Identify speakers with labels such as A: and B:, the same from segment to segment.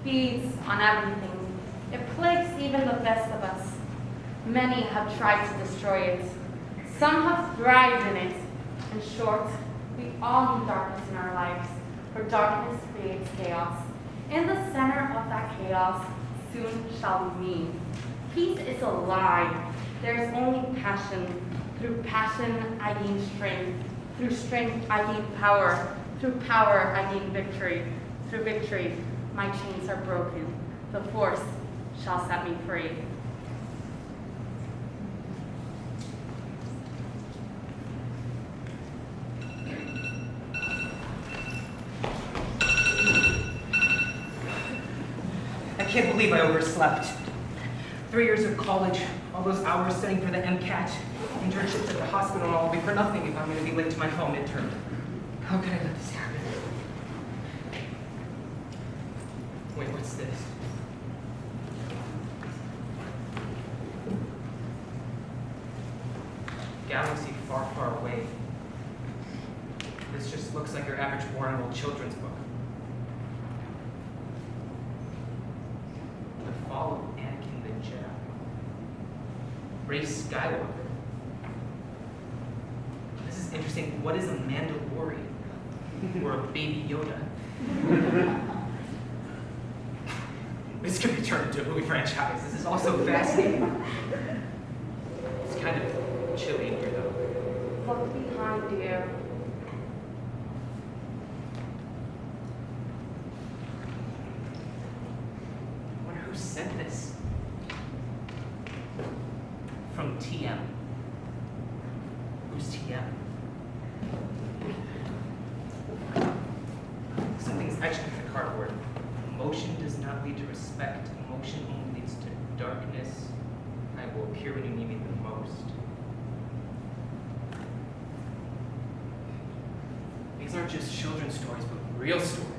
A: feeds on everything. It plagues even the best of us. Many have tried to destroy it. Some have thrived in it. In short, we all need darkness in our lives, for darkness creates chaos. In the center of that chaos soon shall be me. Peace is a lie. There is only passion. Through passion, I gain strength. Through strength, I gain power. Through power, I gain victory. Through victory, my chains are broken. The force shall set me free.
B: I can't believe I overslept. 3 years of college, all those hours studying for the MCAT, internships at the hospital, and all will be for nothing if I'm going to be late to my fall midterm. How could I let this happen? Wait, what's this? Galaxy far, far away. This just looks like your average boring old children's book. The Fall of Anakin the Jedi. Rey Skywalker. This is interesting. What is a Mandalorian? Or a Baby Yoda? This could be turned into a movie franchise. This is also fascinating. It's kind of chilly in here, though.
A: Look behind you.
B: I wonder who sent this. From TM. Who's TM? Something's etched into the cardboard. Emotion does not lead to respect. Emotion only leads to darkness. I will appear when you need me the most. These aren't just children's stories, but real stories.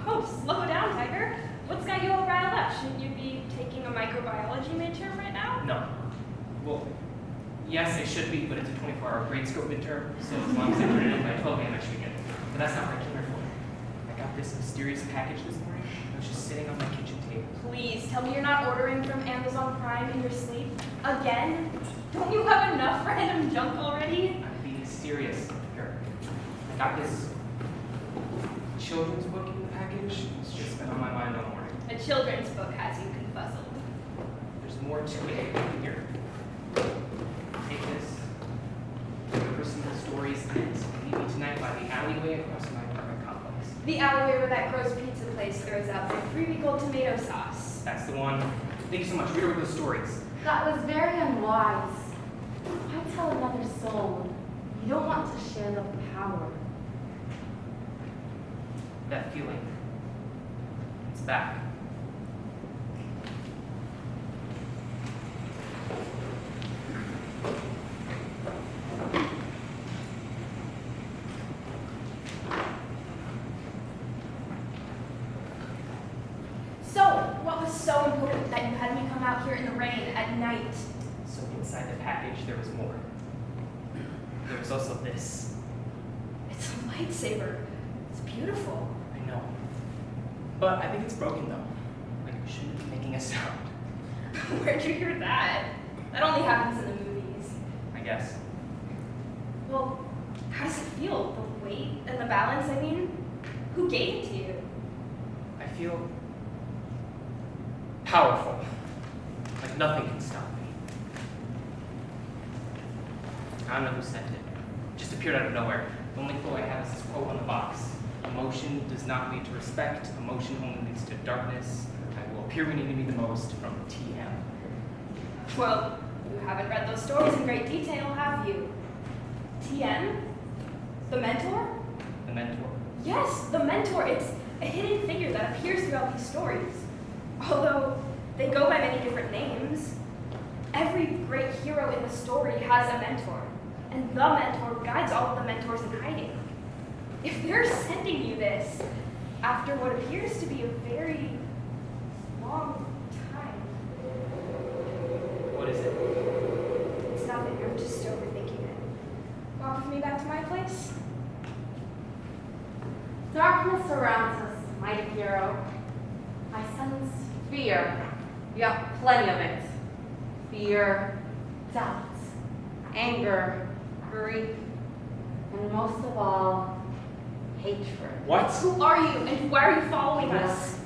C: Whoa, slow down, Tiger. What's got you all riled up? Shouldn't you be taking a microbiology midterm right now?
B: No. Well, yes, I should be, but it's a 24-hour grade scope midterm, so as long as I turn it in by 12 a.m., I should be good. But that's not what I came here for. I got this mysterious package this morning. It was just sitting on my kitchen table.
C: Please, tell me you're not ordering from Amazon Prime in your sleep. Again? Don't you have enough random junk already?
B: I'm being serious here. I got this children's book in the package. It's just been on my mind all morning.
C: A children's book has you confuzzled.
B: There's more to it here. Take this. Deliver some of the stories and meet me tonight by the alleyway across my apartment complex.
C: The alleyway where that gross pizza place throws out their 3-week-old tomato sauce.
B: That's the one. Thank you so much. Read over those stories.
A: That was very unwise. Why tell another soul you don't want to share the power?
B: That feeling. It's back.
C: So, what was so important that you had me come out here in the rain at night?
B: So inside the package, there was more. There was also this.
C: It's a lightsaber. It's beautiful.
B: I know. But I think it's broken, though. Like, we shouldn't be making a sound.
C: Where'd you hear that? That only happens in the movies.
B: I guess.
C: Well, how does it feel? The weight and the balance, I mean? Who gave it to you?
B: I feel powerful. Like nothing can stop me. I don't know who sent it. Just appeared out of nowhere. The only clue I have is this quote on the box. Emotion does not lead to respect. Emotion only leads to darkness. I will appear when you need me the most, from TM.
C: Well, you haven't read those stories in great detail, have you? TM? The mentor?
B: The mentor.
C: Yes, the mentor. It's a hidden figure that appears throughout these stories. Although they go by many different names. Every great hero in the story has a mentor. And the mentor guides all of the mentors in hiding. If they're sending you this after what appears to be a very long time.
B: What is it?
C: It's nothing, I'm just overthinking it. Walk with me back to my place?
A: Darkness surrounds us, mighty hero. I sense fear. Yep, plenty of it. Fear, doubt, anger, grief, and most of all, hatred.
B: What?
C: Who are you and why are you following us?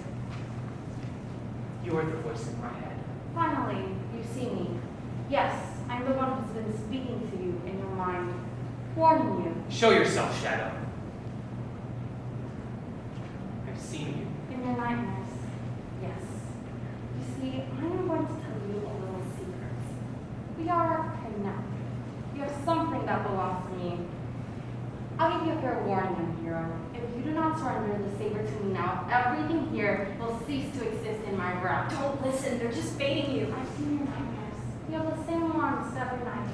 B: You are the voice in my head.
A: Finally, you see me. Yes, I'm the one who's been speaking to you in your mind, warning you.
B: Show yourself, Shadow. I've seen you.
A: In your nightmares, yes. You see, I am going to tell you a little secret. We are connected. You have something that belongs to me. I'll give you a fair warning, hero. If you do not surrender the saber to me now, everything here will cease to exist in my realm.
C: Don't listen, they're just baiting you.
A: I've seen your nightmares. You have the same ones every night.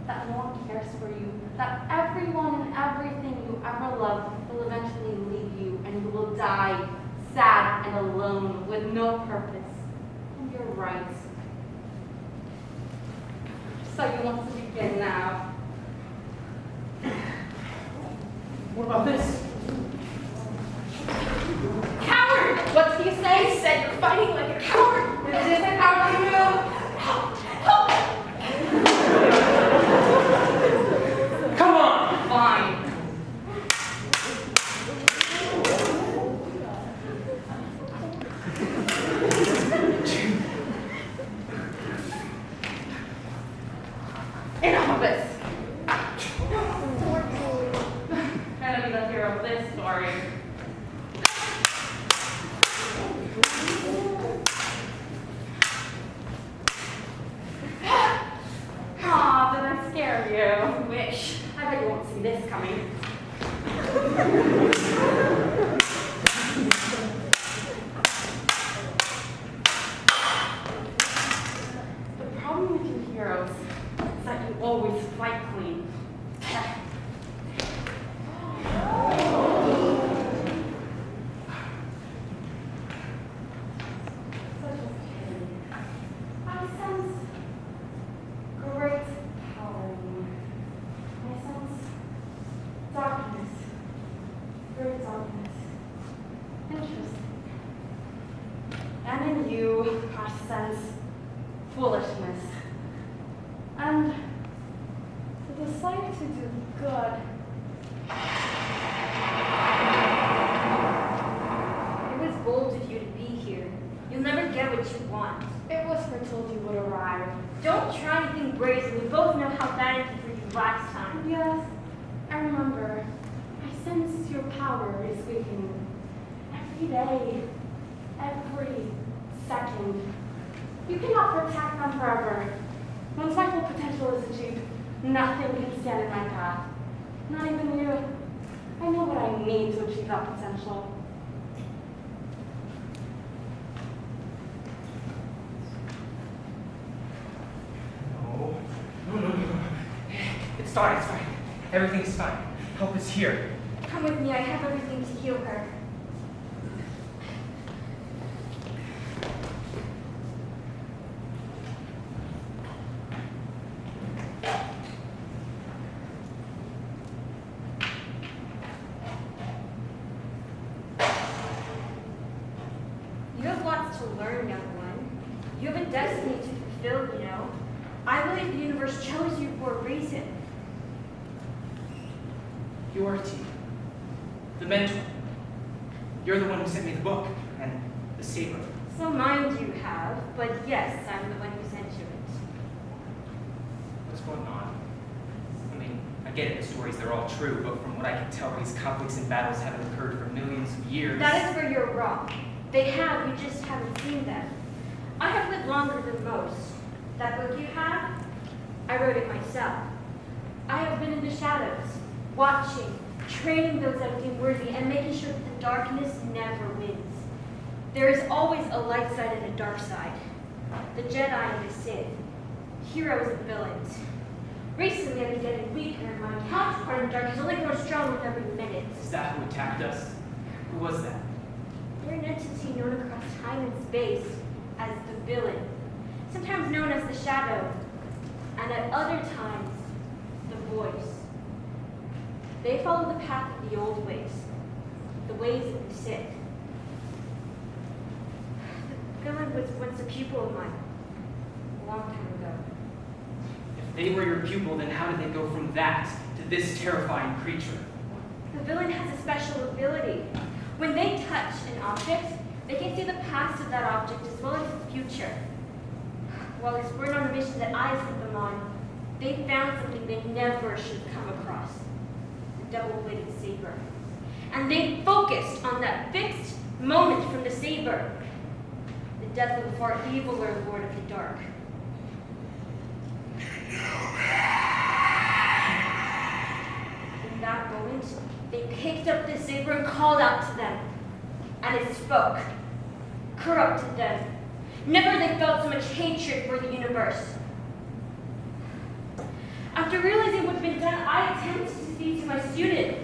A: That no one cares for you. That everyone and everything you ever loved will eventually leave you, and you will die sad and alone with no purpose. And you're right. So you want to begin now.
B: What about this?
A: Coward! What did you say?
C: He said you're fighting like a coward.
A: This is a cowardly move.
C: Help! Help!
B: Come on!
A: Fine. Enough of this. Gonna be the hero of this story. Aw, did I scare you?
C: Wish.
A: I bet you won't see this coming. The problem with you heroes is that you always fight clean. Such a pity. I sense great power in you. I sense darkness. Great darkness. Interesting. And in you, I sense foolishness. And the desire to do good.
C: It was bold of you to be here. You'll never get what you want.
A: It was foretold you would arrive.
C: Don't try anything brazen. We both know how bad it did for you last time.
A: Yes, I remember. I sense your power is weakening. Every day, every second. You cannot protect them forever. Once my full potential is achieved, nothing can stand in my path. Not even you. I know what I need to achieve that potential.
B: No. It's fine, it's fine. Everything's fine. Help is here.
C: Come with me. I have everything to heal her. You have lots to learn, young one. You have a destiny to fulfill, you know. I believe the universe chose you for a reason.
B: You are T. The mentor. You're the one who sent me the book and the saber.
C: Some mind you have, but yes, I'm the one who sent you it.
B: What's going on? I mean, I get it, the stories, they're all true, but from what I can tell, these conflicts and battles haven't occurred for millions of years.
C: That is where you're wrong. They have, you just haven't seen them. I have lived longer than most. That book you have, I wrote it myself. I have been in the shadows, watching, training those that deem worthy, and making sure that the darkness never wins. There is always a light side and a dark side. The Jedi and the Sith, heroes and villains. Recently, I've been getting weaker, and my counterpart in the dark has only grown stronger with every minute.
B: Is that who attacked us? Who was that?
C: They're an entity known across time and space as the villain, sometimes known as the shadow, and at other times, the voice. They follow the path of the old ways, the ways of the sick. The villain was once a pupil of mine, a long time ago.
B: If they were your pupil, then how did they go from that to this terrifying creature?
C: The villain has a special ability. When they touch an object, they can see the past of that object as well as the future. While exploring on the mission that I sent them on, they found something they never should have come across, the double-bladed saber. And they focused on that fixed moment from the saber, the death of the far eviler Lord of the Dark. In that moment, they picked up the saber and called out to them, and it spoke, corrupted them. Never they felt so much hatred for the universe. After realizing what had been done, I attempted to speak to my student,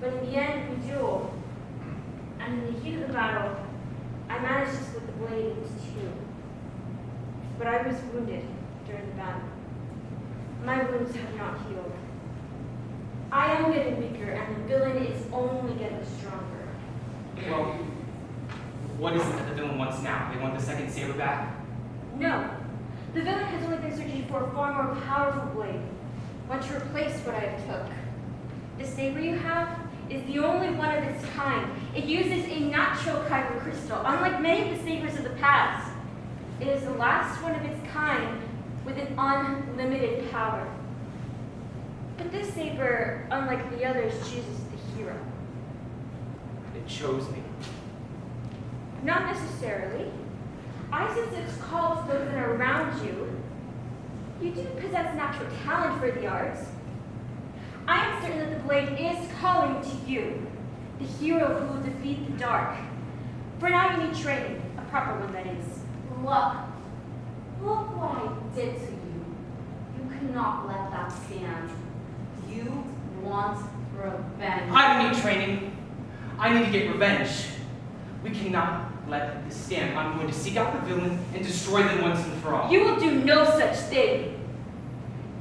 C: but in the end, we dueled. And in the heat of the battle, I managed to split the blade into two. But I was wounded during the battle. My wounds have not healed. I am getting weaker, and the villain is only getting stronger.
B: Well, what is it that the villain wants now? They want the second saber back?
C: No. The villain has only been searching for a far more powerful blade, one to replace what I have took. The saber you have is the only one of its kind. It uses a natural kyber crystal, unlike many of the sabers of the past. It is the last one of its kind with an unlimited power. But this saber, unlike the others, chooses the hero.
B: It chose me.
C: Not necessarily. I sense it's called to those that are around you. You do possess natural talent for the arts. I am certain that the blade is calling to you, the hero who will defeat the dark. For now you need training, a proper one that is.
A: Look what I did to you. You cannot let that stand. You want revenge.
B: I don't need training. I need to get revenge. We cannot let this stand. I'm going to seek out the villain and destroy them once and for all.
C: You will do no such thing.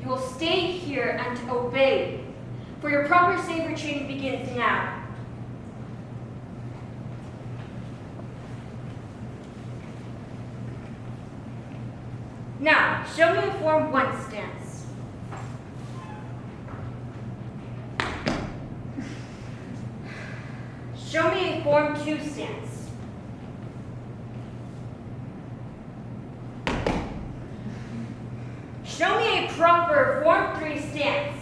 C: You will stay here and obey, for your proper saber training begins now. Now, show me a Form 1 stance. Show me a Form 2 stance. Show me a proper Form 3 stance.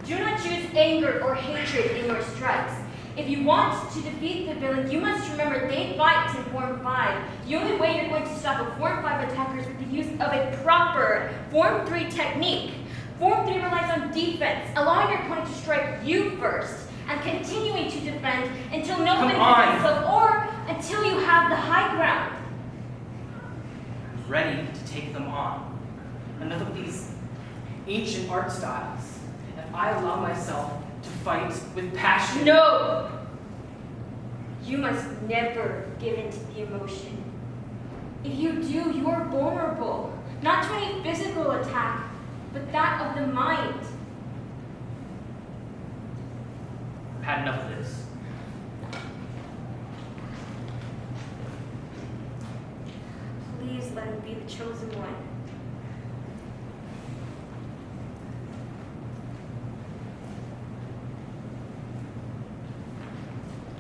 C: Do not choose anger or hatred in your strikes. If you want to defeat the villain, you must remember they fight in Form 5. The only way you're going to stop a Form 5 attacker is with the use of a proper Form 3 technique. Form 3 relies on defense, allowing your opponent to strike you first, and continuing to defend until no one can himself or until you have the high ground.
B: I'm ready to take them on. Enough of these ancient art styles. If I allow myself to fight with passion.
C: No! You must never give in to the emotion. If you do, you are vulnerable, not to any physical attack, but that of the mind.
B: I've had enough of this.
C: Please let him be the chosen one.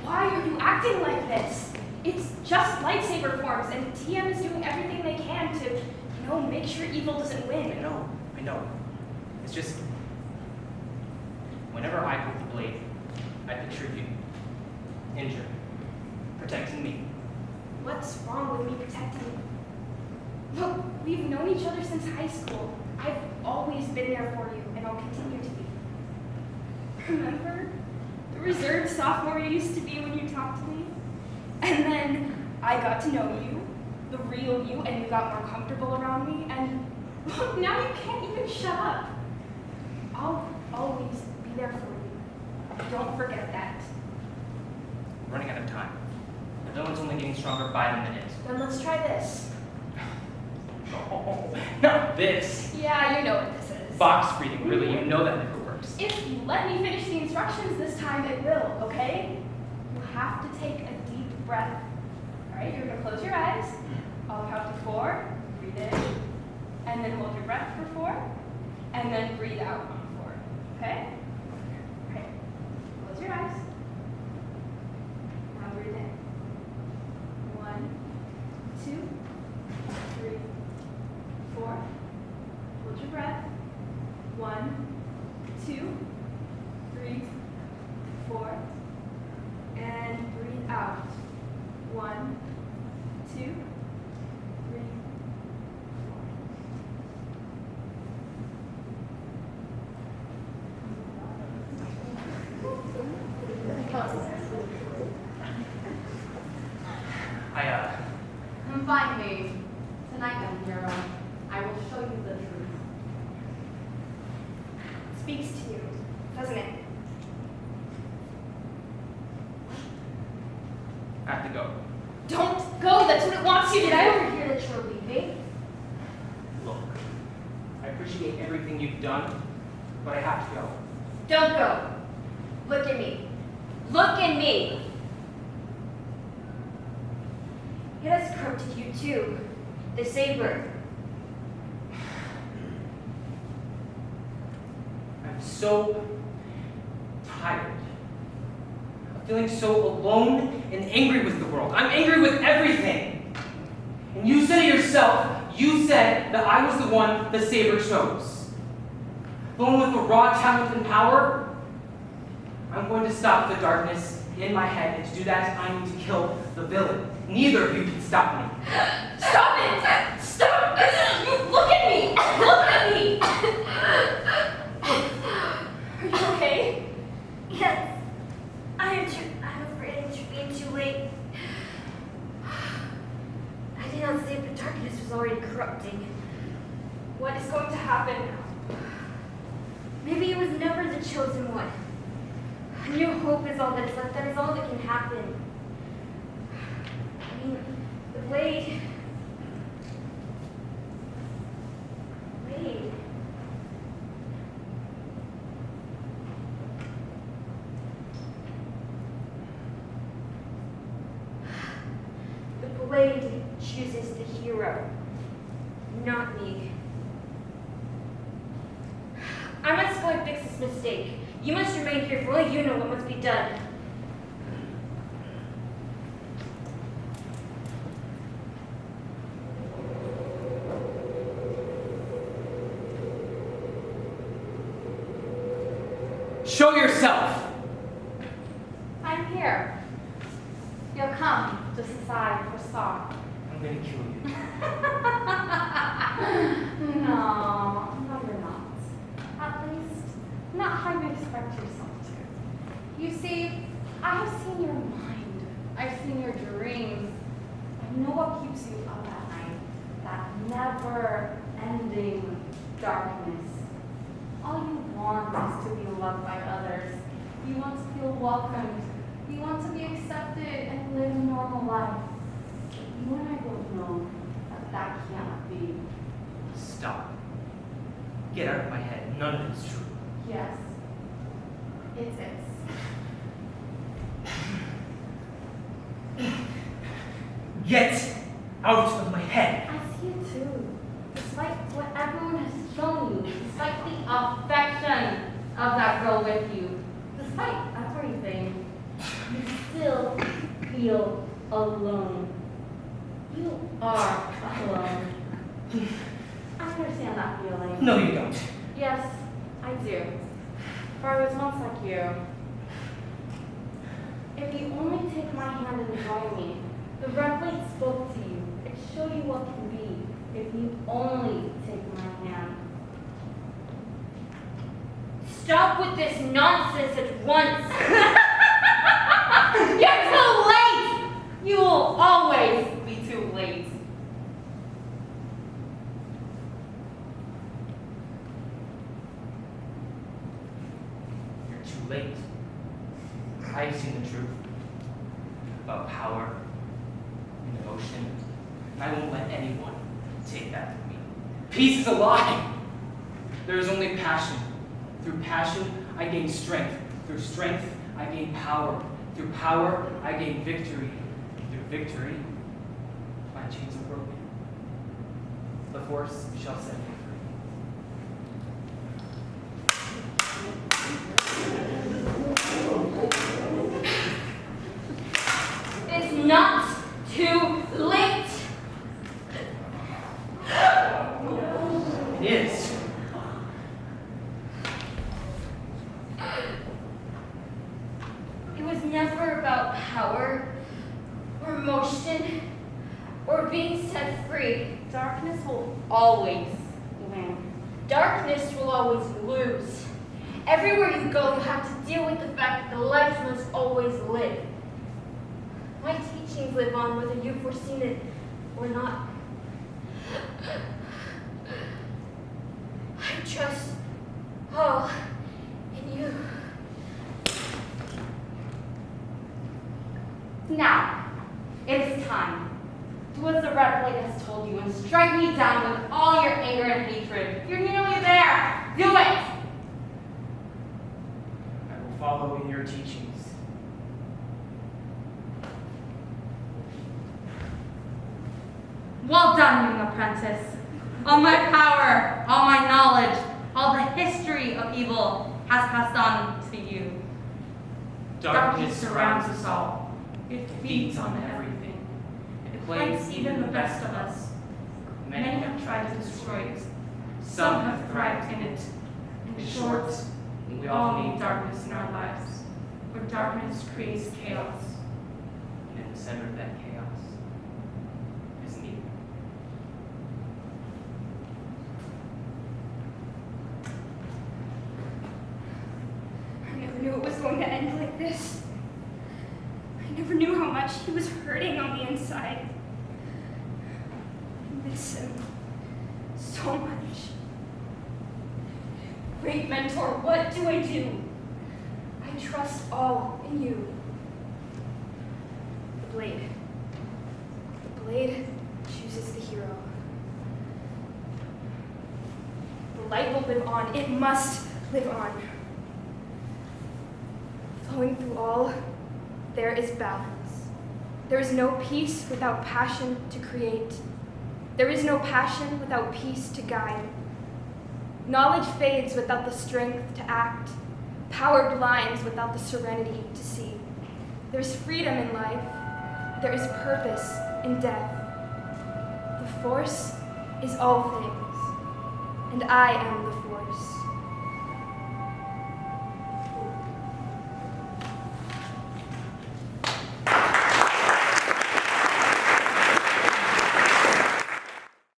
D: Why are you acting like this? It's just lightsaber forms, and TM is doing everything they can to, make sure evil doesn't win.
B: I know. It's just, whenever I hold the blade, I picture you, injured, protecting me.
D: What's wrong with me protecting you? Look, we've known each other since high school. I've always been there for you, and I'll continue to be. Remember the reserved sophomore you used to be when you talked to me? And then I got to know you, the real you, and you got more comfortable around me, and look, now you can't even shut up. I'll always be there for you. Don't forget that.
B: I'm running out of time. The villain's only getting stronger by the minute.
D: Then let's try this.
B: Oh, not this.
D: Yeah, you know what this is.
B: Box breathing, really, you know that never works.
D: If you let me finish the instructions this time, it will, okay? You have to take a deep breath. All right, you're gonna close your eyes. I'll count to 4, breathe in, and then hold your breath for 4, and then breathe out on 4, okay? Okay, close your eyes. Now breathe in. 1, 2, 3, 4. Hold your breath. 1, 2, 3, 4, and breathe out. 1, 2, 3,
B: I,
A: Finally, tonight, young hero, I will show you the truth.
D: speaks to you, doesn't it?
B: I have to go.
D: Don't go, that's what it wants you to
A: Did I
D: do.
A: overhear that you're leaving?
B: Look, I appreciate everything you've done, but I have to go.
C: Don't go. Look at me. Look at me. It has corrupted you too. The saber.
B: I'm so tired of feeling so alone and angry with the world. I'm angry with everything. And you said it yourself, you said that I was the one the saber chose. The one with the raw talent and power. I'm going to stop the darkness in my head, and to do that, I need to kill the villain. Neither of you can stop me.
C: Stop it! Stop! You look at me! Look at me!
D: Are you okay?
C: Yes. I'm afraid it's being too late. I did not say the darkness was already corrupting.
D: What is going to happen now?
C: Maybe it was never the chosen one. A new hope is all that is left. That is all that can happen. I mean, the blade. Blade. The blade chooses the hero, not me. I must go and fix this mistake. You must remain here, for only you know what must be done.
B: Show yourself!
A: I'm here. You'll come, just as I foresaw.
B: I'm going to kill you.
A: No, you're not. At least, not how you expect yourself to. You see, I have seen your mind. I've seen your dreams. I know what keeps you up at night. That never-ending darkness. All you want is to be loved by others. You want to feel welcomed. You want to be accepted and live a normal life. You and I both know that that cannot be.
B: Stop. Get out of my head. None of it is true.
A: Yes, it is.
B: Get out of my head.
A: I see it too. Despite what everyone has shown you, despite the affection of that girl with you, despite everything, you still feel alone. You are alone. I understand that feeling.
B: No, you don't.
A: Yes, I do. For I was once like you. If you only take my hand and join me, the red light spoke to you. It showed you what can be if you only take my hand.
C: Stop with this nonsense at once.
A: You're too late! You will always
B: too late. I've seen the truth about power and emotion, and I won't let anyone take that from me. Peace is a lie. There is only passion. Through passion, I gain strength. Through strength, I gain power. Through power, I gain victory. Through victory, my chains are broken. The force shall set me free.
C: It's not too late.
B: It is.
C: It was never about power or emotion or being set free.
A: Darkness will always win.
C: Darkness will always lose. Everywhere you go, you have to deal with the fact that the life must always live. My teachings live on whether you've foreseen it or not. I trust all in you.
A: Now, it is time. Do as the red blade has told you and strike me down with all your anger and hatred. You're nearly there. Do it!
B: I will follow in your teachings.
A: Well done, young apprentice. All my power, all my knowledge, all the history of evil has passed on to you.
B: Darkness surrounds
A: us all. It
B: feeds on everything.
A: It plagues even the best of us. Many have tried to destroy it. Some have thrived in it. In short, we all need darkness in our lives. For darkness creates chaos.
B: And in the center of that chaos is me.
D: I never knew it was going to end like this. I never knew how much he was hurting on the inside. I miss him so much. Great mentor, what do I do? I trust all in you. The blade. The blade chooses the hero. The light will live on. It must live on. Flowing through all, there is balance. There is no peace without passion to create. There is no passion without peace to guide. Knowledge fades without the strength to act. Power blinds without the serenity to see. There is freedom in life. There is purpose in death. The force is all things, and I am the